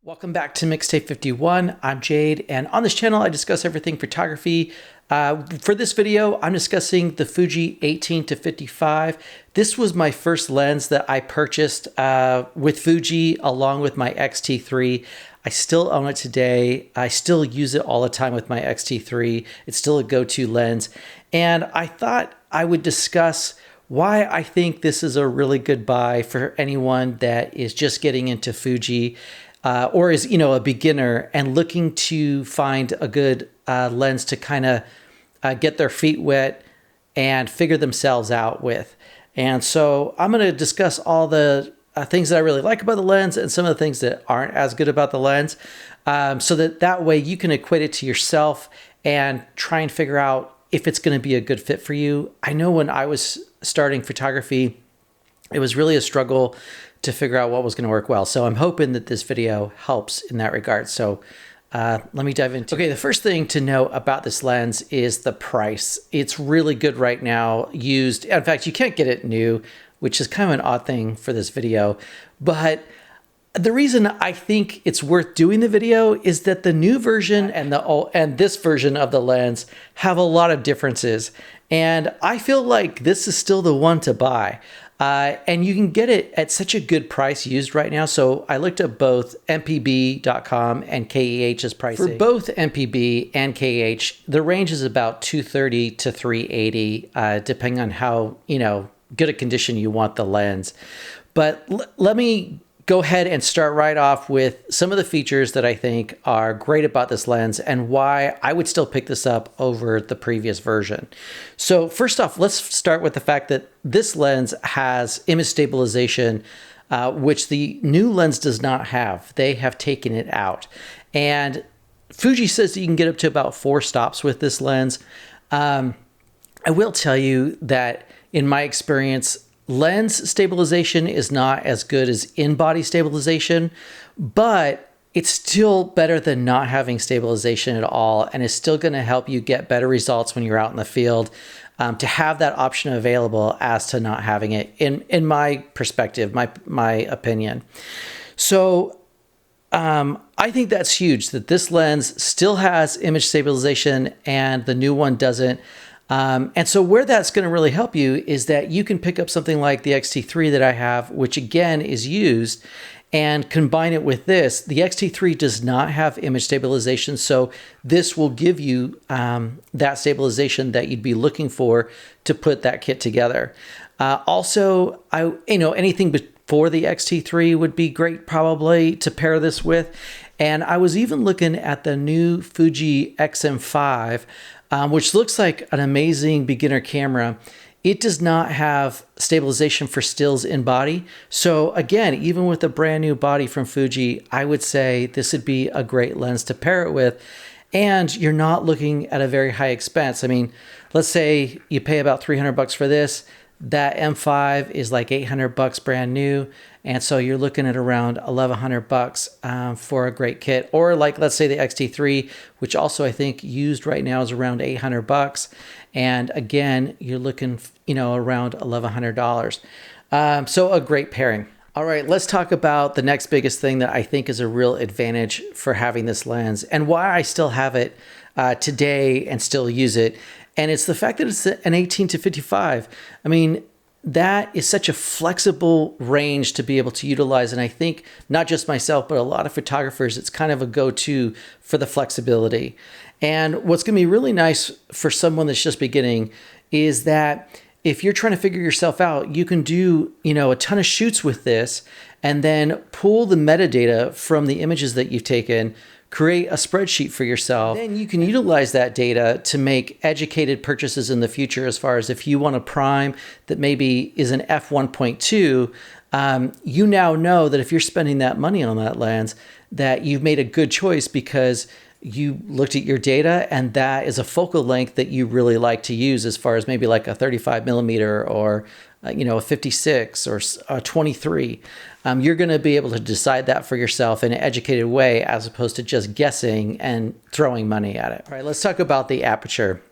Welcome back to Mixtape 51. I'm Jade, and on this channel I discuss everything photography. For this video, I'm discussing the Fuji 18-55. This was my first lens that I purchased with Fuji along with my X-T3. I still own it today. I still use it all the time with my X-T3. It's still a go-to lens. And I thought I would discuss why I think this is a really good buy for anyone that is just getting into Fuji. Or is, a beginner and looking to find a good lens to kind of get their feet wet and figure themselves out with. And so I'm going to discuss all the things that I really like about the lens and some of the things that aren't as good about the lens, so that way you can equate it to yourself and try and figure out if it's going to be a good fit for you. I know when I was starting photography, it was really a struggle to figure out what was going to work well. So I'm hoping that this video helps in that regard. So let me dive into it. Okay, the first thing to know about this lens is the price. It's really good right now, used. In fact, you can't get it new, which is kind of an odd thing for this video. But the reason I think it's worth doing the video is that the new version and this version of the lens have a lot of differences. And I feel like this is still the one to buy. And you can get it at such a good price used right now. So I looked at both MPB.com and KEH's pricing. For both MPB and KEH, the range is about $230 to $380, depending on how, good a condition you want the lens. But let me go ahead and start right off with some of the features that I think are great about this lens and why I would still pick this up over the previous version. So first off, let's start with the fact that this lens has image stabilization, which the new lens does not have. They have taken it out. And Fuji says that you can get up to about 4 stops with this lens. I will tell you that in my experience, lens stabilization is not as good as in-body stabilization, but it's still better than not having stabilization at all, and is still going to help you get better results when you're out in the field, to have that option available as to not having it, in my perspective, my opinion. So I think that's huge, that this lens still has image stabilization and the new one doesn't. And so where that's going to really help you is that you can pick up something like the X-T3 that I have, which again is used, and combine it with this. The X-T3 does not have image stabilization, so this will give you that stabilization that you'd be looking for to put that kit together. Also, anything before the X-T3 would be great probably to pair this with. And I was even looking at the new Fuji XM5, which looks like an amazing beginner camera. It does not have stabilization for stills in body. So again, even with a brand new body from Fuji, I would say this would be a great lens to pair it with. And you're not looking at a very high expense. I mean, let's say you pay about $300 for this. That M5 is like $800 brand new. And so you're looking at around $1,100 for a great kit. Or like, let's say the X-T3, which also I think used right now is around $800. And again, you're looking, around $1,100. So a great pairing. All right, let's talk about the next biggest thing that I think is a real advantage for having this lens and why I still have it today and still use it. And it's the fact that it's an 18-55. I mean, that is such a flexible range to be able to utilize. And I think not just myself, but a lot of photographers, it's kind of a go-to for the flexibility. And what's going to be really nice for someone that's just beginning is that if you're trying to figure yourself out, you can do, a ton of shoots with this and then pull the metadata from the images that you've taken, create a spreadsheet for yourself. Then you can utilize that data to make educated purchases in the future, as far as if you want a prime that maybe is an f1.2, you now know that if you're spending that money on that lens, that you've made a good choice because you looked at your data and that is a focal length that you really like to use, as far as maybe like a 35mm or a 56 or a 23. You're going to be able to decide that for yourself in an educated way, as opposed to just guessing and throwing money at it. All right, let's talk about the aperture.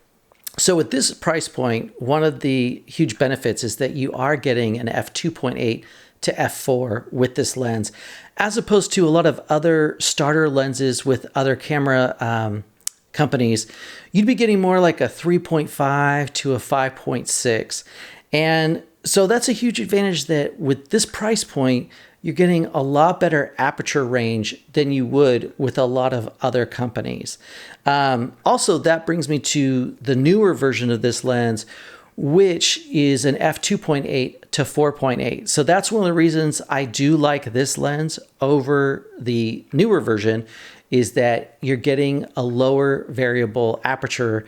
So at this price point, one of the huge benefits is that you are getting an f2.8 to f4 with this lens, as opposed to a lot of other starter lenses with other camera companies. You'd be getting more like a 3.5 to a 5.6. And so that's a huge advantage, that with this price point, you're getting a lot better aperture range than you would with a lot of other companies. Also, that brings me to the newer version of this lens, which is an f2.8 to 4.8. So that's one of the reasons I do like this lens over the newer version, is that you're getting a lower variable aperture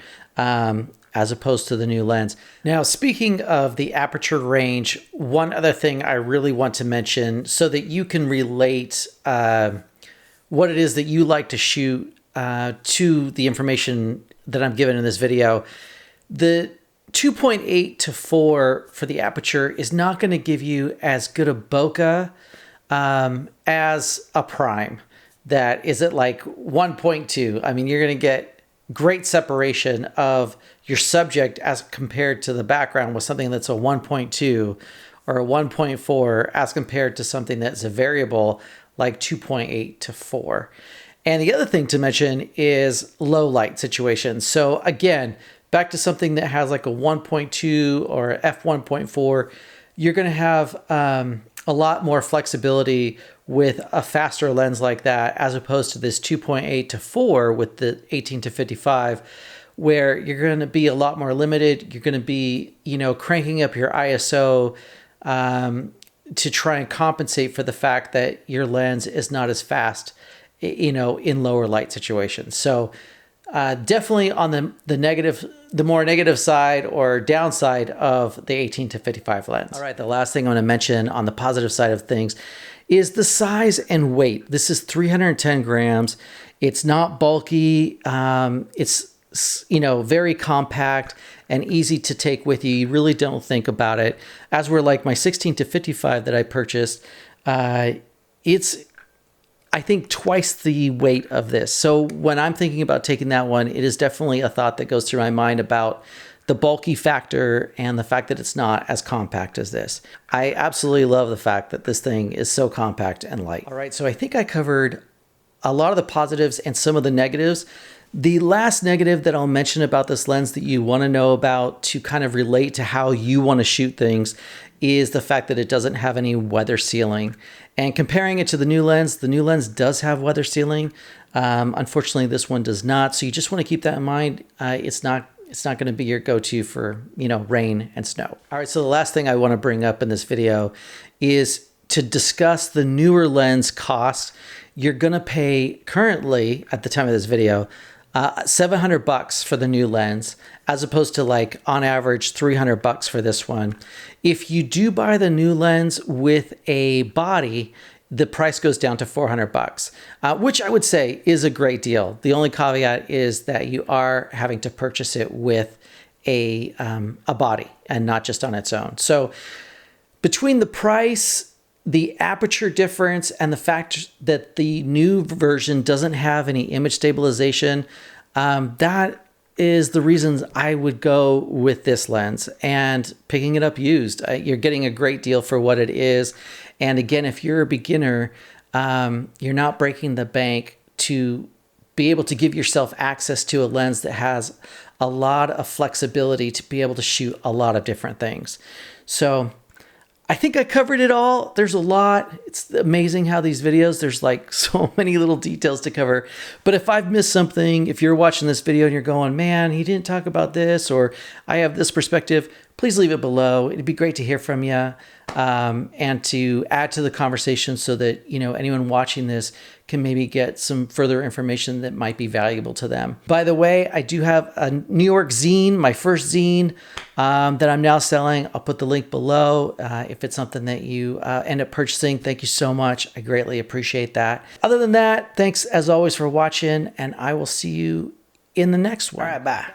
as opposed to the new lens. Now, speaking of the aperture range, one other thing I really want to mention so that you can relate what it is that you like to shoot to the information that I'm given in this video. The 2.8 to 4 for the aperture is not going to give you as good a bokeh as a prime that is at like 1.2. I mean, you're going to get great separation of your subject as compared to the background with something that's a 1.2 or a 1.4 as compared to something that's a variable like 2.8 to 4. And the other thing to mention is low light situations. So again, back to something that has like a 1.2 or f1.4, you're going to have a lot more flexibility with a faster lens like that, as opposed to this 2.8 to 4 with the 18 to 55, where you're going to be a lot more limited. You're going to be, cranking up your ISO to try and compensate for the fact that your lens is not as fast, in lower light situations. So definitely on the more negative side or downside of the 18 to 55 lens. All right, the last thing I want to mention on the positive side of things is the size and weight. This is 310 grams. It's not bulky. It's very compact and easy to take with you. You really don't think about it. As we're like my 16 to 55 that I purchased, it's, I think, twice the weight of this. So when I'm thinking about taking that one, it is definitely a thought that goes through my mind about the bulky factor and the fact that it's not as compact as this. I absolutely love the fact that this thing is so compact and light. All right, so I think I covered a lot of the positives and some of the negatives. The last negative that I'll mention about this lens that you want to know about to kind of relate to how you want to shoot things is the fact that it doesn't have any weather sealing. And comparing it to the new lens does have weather sealing. Unfortunately, this one does not. So you just want to keep that in mind. It's not going to be your go-to for, rain and snow. All right, so the last thing I want to bring up in this video is to discuss the newer lens cost. You're going to pay currently, at the time of this video, $700 for the new lens, as opposed to like on average $300 for this one. If you do buy the new lens with a body, the price goes down to $400, which I would say is a great deal. The only caveat is that you are having to purchase it with a body and not just on its own. So between the price, the aperture difference, and the fact that the new version doesn't have any image stabilization, that is the reasons I would go with this lens and picking it up used. You're getting a great deal for what it is. And again, if you're a beginner, you're not breaking the bank to be able to give yourself access to a lens that has a lot of flexibility to be able to shoot a lot of different things. So I think I covered it all. There's a lot. It's amazing how these videos, there's like so many little details to cover. But if I've missed something, if you're watching this video and you're going, man, he didn't talk about this, or I have this perspective, please leave it below. It'd be great to hear from you and to add to the conversation so that, anyone watching this can maybe get some further information that might be valuable to them. By the way, I do have a New York zine, my first zine that I'm now selling. I'll put the link below if it's something that you end up purchasing. Thank you so much. I greatly appreciate that. Other than that, thanks as always for watching, and I will see you in the next one. All right, bye.